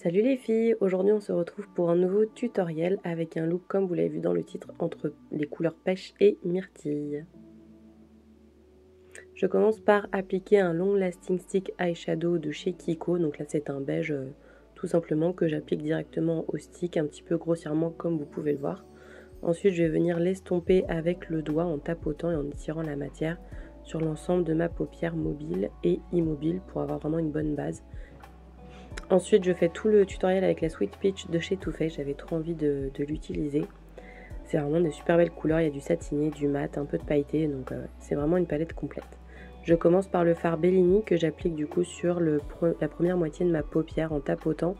Salut les filles, aujourd'hui on se retrouve pour un nouveau tutoriel avec un look comme vous l'avez vu dans le titre entre les couleurs pêche et myrtille. Je commence par appliquer un long lasting stick eyeshadow de chez Kiko, donc là c'est un beige tout simplement que j'applique directement au stick un petit peu grossièrement comme vous pouvez le voir. Ensuite je vais venir l'estomper avec le doigt en tapotant et en étirant la matière sur l'ensemble de ma paupière mobile et immobile pour avoir vraiment une bonne base. Ensuite, je fais tout le tutoriel avec la Sweet Peach de chez Too Faced. J'avais trop envie de l'utiliser. C'est vraiment de super belles couleurs. Il y a du satiné, du mat, un peu de pailleté. Donc, c'est vraiment une palette complète. Je commence par le fard Bellini que j'applique du coup sur la première moitié de ma paupière en tapotant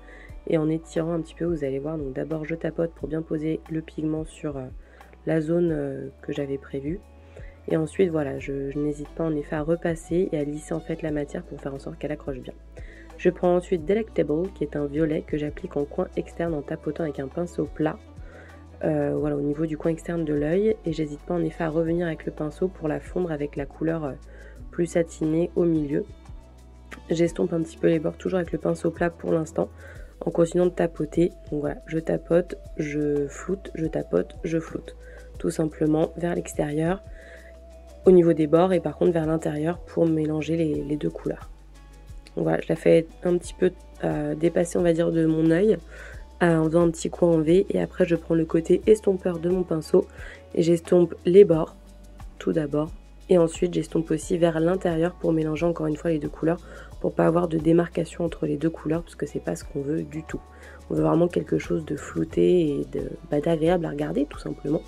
et en étirant un petit peu. Vous allez voir. Donc, d'abord, je tapote pour bien poser le pigment sur la zone que j'avais prévue. Et ensuite, voilà, je n'hésite pas en effet à repasser et à lisser en fait la matière pour faire en sorte qu'elle accroche bien. Je prends ensuite Delectable, qui est un violet que j'applique en coin externe en tapotant avec un pinceau plat, voilà, au niveau du coin externe de l'œil. Et j'hésite pas en effet à revenir avec le pinceau pour la fondre avec la couleur plus satinée au milieu. J'estompe un petit peu les bords, toujours avec le pinceau plat pour l'instant, en continuant de tapoter. Donc voilà, je tapote, je floute, je tapote, je floute. Tout simplement vers l'extérieur, au niveau des bords, et par contre vers l'intérieur pour mélanger les deux couleurs. Donc voilà, je la fais un petit peu dépasser, on va dire, de mon œil en faisant un petit coin en V. Et après, je prends le côté estompeur de mon pinceau et j'estompe les bords tout d'abord. Et ensuite, j'estompe aussi vers l'intérieur pour mélanger encore une fois les deux couleurs pour pas avoir de démarcation entre les deux couleurs parce que c'est pas ce qu'on veut du tout. On veut vraiment quelque chose de flouté et d'agréable à regarder tout simplement.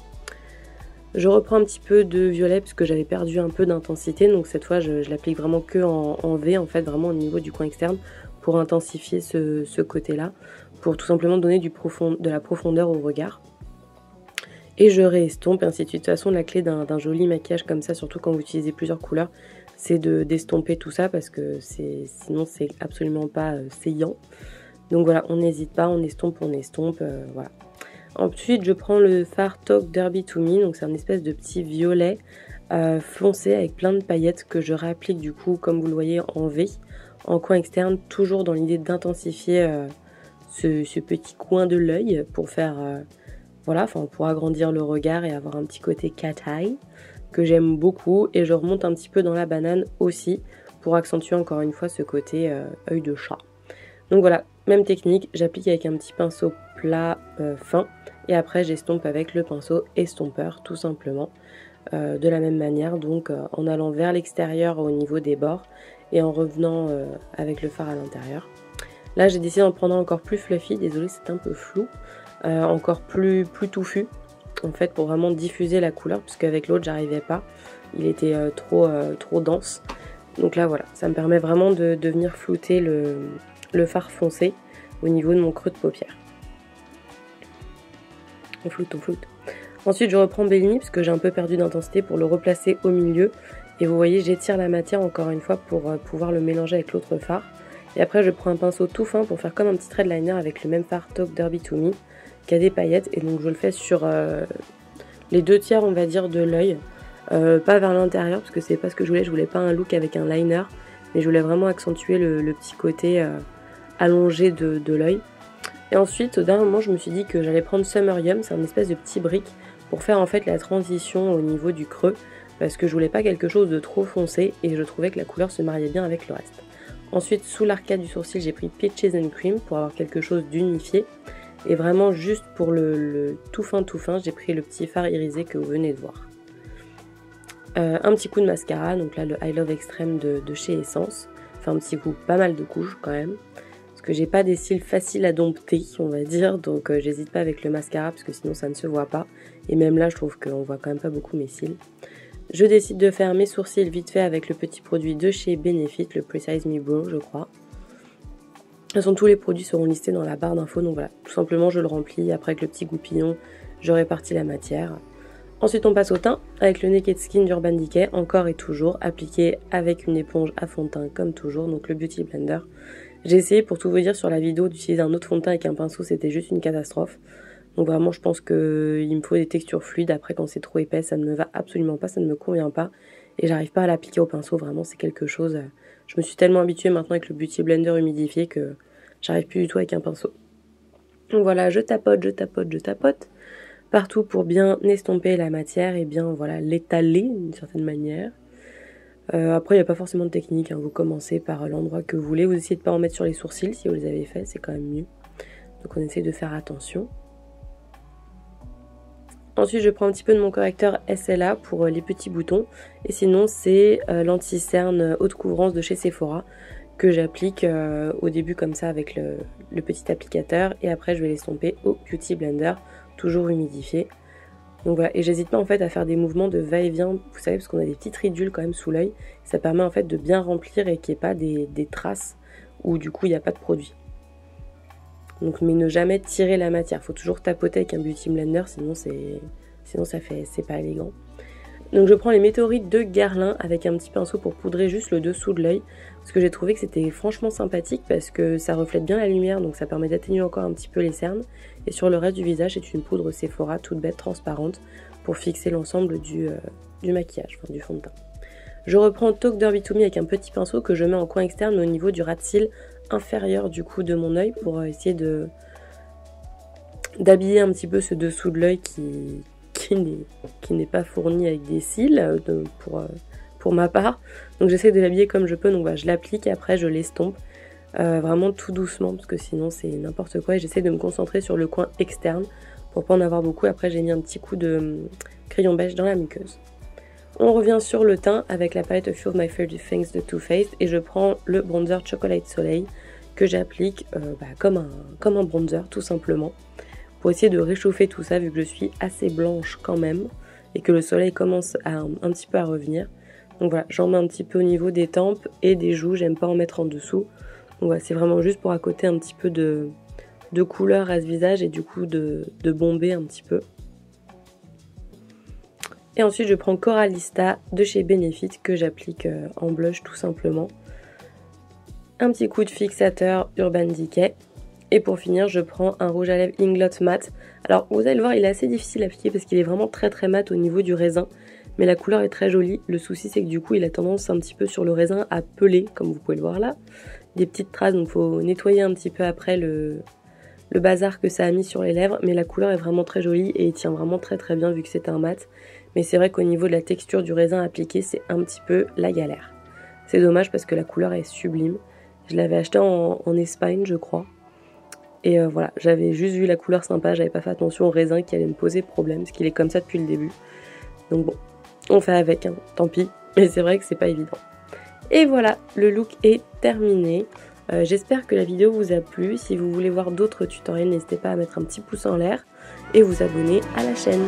Je reprends un petit peu de violet parce que j'avais perdu un peu d'intensité, donc cette fois je l'applique vraiment que en V, en fait, vraiment au niveau du coin externe pour intensifier ce côté-là, pour tout simplement donner de la profondeur au regard. Et je réestompe, et ainsi de suite. De toute façon, la clé d'un joli maquillage comme ça, surtout quand vous utilisez plusieurs couleurs, c'est d'estomper tout ça parce que sinon c'est absolument pas saillant. Donc voilà, on n'hésite pas, on estompe, voilà. Ensuite, je prends le fard Talk Derby to Me, donc c'est un espèce de petit violet foncé avec plein de paillettes que je réapplique du coup, comme vous le voyez, en V, en coin externe, toujours dans l'idée d'intensifier ce petit coin de l'œil pour faire, voilà, enfin pour agrandir le regard et avoir un petit côté cat eye que j'aime beaucoup. Et je remonte un petit peu dans la banane aussi pour accentuer encore une fois ce côté œil de chat. Donc voilà, même technique, j'applique avec un petit pinceau plat fin et après j'estompe avec le pinceau estompeur tout simplement de la même manière, donc en allant vers l'extérieur au niveau des bords et en revenant avec le fard à l'intérieur. Là j'ai décidé d'en prendre encore plus fluffy, désolée c'est un peu flou, encore plus touffu en fait pour vraiment diffuser la couleur puisque avec l'autre j'arrivais pas, il était trop dense. Donc là voilà, ça me permet vraiment de venir flouter le fard foncé au niveau de mon creux de paupière. On floute. Ensuite, je reprends Bellini parce que j'ai un peu perdu d'intensité pour le replacer au milieu. Et vous voyez, j'étire la matière encore une fois pour pouvoir le mélanger avec l'autre fard. Et après, je prends un pinceau tout fin pour faire comme un petit trait de liner avec le même fard Talk Derby to Me qui a des paillettes. Et donc, je le fais sur les 2/3, on va dire, de l'œil. Pas vers l'intérieur parce que c'est pas ce que je voulais. Je voulais pas un look avec un liner. Mais je voulais vraiment accentuer le petit côté allongé de l'œil. Et ensuite, au dernier moment, je me suis dit que j'allais prendre Summer Yum, c'est un espèce de petit brick pour faire en fait la transition au niveau du creux parce que je voulais pas quelque chose de trop foncé et je trouvais que la couleur se mariait bien avec le reste. Ensuite, sous l'arcade du sourcil, j'ai pris Peaches and Cream pour avoir quelque chose d'unifié et vraiment juste pour le tout fin, j'ai pris le petit fard irisé que vous venez de voir. Un petit coup de mascara, donc là le I Love Extreme de chez Essence, enfin un petit coup, pas mal de couches quand même. Parce que j'ai pas des cils faciles à dompter, on va dire, donc j'hésite pas avec le mascara parce que sinon ça ne se voit pas. Et même là, je trouve qu'on voit quand même pas beaucoup mes cils. Je décide de faire mes sourcils vite fait avec le petit produit de chez Benefit, le Precise Me Brow, je crois. De toute façon, tous les produits seront listés dans la barre d'infos, donc voilà, tout simplement je le remplis. Après avec le petit goupillon, je répartis la matière. Ensuite, on passe au teint avec le Naked Skin d'Urban Decay, encore et toujours, appliqué avec une éponge à fond de teint comme toujours, donc le Beauty Blender. J'ai essayé, pour tout vous dire, sur la vidéo d'utiliser un autre fond de teint avec un pinceau, c'était juste une catastrophe. Donc vraiment, je pense qu'il me faut des textures fluides. Après, quand c'est trop épais, ça ne me va absolument pas, ça ne me convient pas. Et j'arrive pas à l'appliquer au pinceau, vraiment, c'est quelque chose... Je me suis tellement habituée maintenant avec le Beauty Blender humidifié que j'arrive plus du tout avec un pinceau. Donc voilà, je tapote, je tapote, je tapote partout pour bien estomper la matière et bien voilà l'étaler d'une certaine manière. Après, il n'y a pas forcément de technique, hein. Vous commencez par l'endroit que vous voulez. Vous essayez de ne pas en mettre sur les sourcils si vous les avez faits, c'est quand même mieux. Donc on essaie de faire attention. Ensuite, je prends un petit peu de mon correcteur SLA pour les petits boutons. Et sinon, c'est l'anti-cerne haute couvrance de chez Sephora que j'applique au début comme ça avec le petit applicateur. Et après, je vais l'estomper au Beauty Blender, toujours humidifié. Donc voilà, et j'hésite pas en fait à faire des mouvements de va-et-vient, vous savez, parce qu'on a des petites ridules quand même sous l'œil. Ça permet en fait de bien remplir et qu'il n'y ait pas des traces où du coup il n'y a pas de produit. Donc mais ne jamais tirer la matière, il faut toujours tapoter avec un Beauty Blender, sinon c'est pas élégant. Donc je prends les météorites de Guerlain avec un petit pinceau pour poudrer juste le dessous de l'œil. Parce que j'ai trouvé que c'était franchement sympathique parce que ça reflète bien la lumière, donc ça permet d'atténuer encore un petit peu les cernes. Et sur le reste du visage, c'est une poudre Sephora toute bête, transparente, pour fixer l'ensemble du maquillage, enfin du fond de teint. Je reprends Talk Derby to Me avec un petit pinceau que je mets en coin externe, mais au niveau du ras de cils inférieur du coup de mon œil, pour essayer d'habiller un petit peu ce dessous de l'œil qui n'est pas fourni avec des cils pour ma part. Donc j'essaie de l'habiller comme je peux, donc voilà, je l'applique et après je l'estompe vraiment tout doucement parce que sinon c'est n'importe quoi, et j'essaie de me concentrer sur le coin externe pour pas en avoir beaucoup. Après j'ai mis un petit coup de crayon beige dans la muqueuse. On revient sur le teint avec la palette A Few of My Favorite Things de Too Faced et je prends le bronzer Chocolate Soleil que j'applique comme un bronzer tout simplement, pour essayer de réchauffer tout ça vu que je suis assez blanche quand même et que le soleil commence un petit peu à revenir. Donc voilà, j'en mets un petit peu au niveau des tempes et des joues, j'aime pas en mettre en dessous. Donc voilà, c'est vraiment juste pour accoter un petit peu de couleur à ce visage et du coup de bomber un petit peu. Et ensuite je prends Coralista de chez Benefit que j'applique en blush tout simplement. Un petit coup de fixateur Urban Decay. Et pour finir, je prends un rouge à lèvres Inglot Matte. Alors vous allez le voir, il est assez difficile à appliquer parce qu'il est vraiment très très mat au niveau du raisin. Mais la couleur est très jolie. Le souci c'est que du coup il a tendance un petit peu sur le raisin à peler, comme vous pouvez le voir là. Des petites traces, donc il faut nettoyer un petit peu après le bazar que ça a mis sur les lèvres. Mais la couleur est vraiment très jolie et il tient vraiment très très bien vu que c'est un mat. Mais c'est vrai qu'au niveau de la texture du raisin appliqué, c'est un petit peu la galère. C'est dommage parce que la couleur est sublime. Je l'avais acheté en Espagne je crois. Et voilà, j'avais juste vu la couleur sympa, j'avais pas fait attention au raisin qui allait me poser problème, parce qu'il est comme ça depuis le début. Donc bon, on fait avec, hein, tant pis, mais c'est vrai que c'est pas évident. Et voilà, le look est terminé. J'espère que la vidéo vous a plu. Si vous voulez voir d'autres tutoriels, n'hésitez pas à mettre un petit pouce en l'air et vous abonner à la chaîne.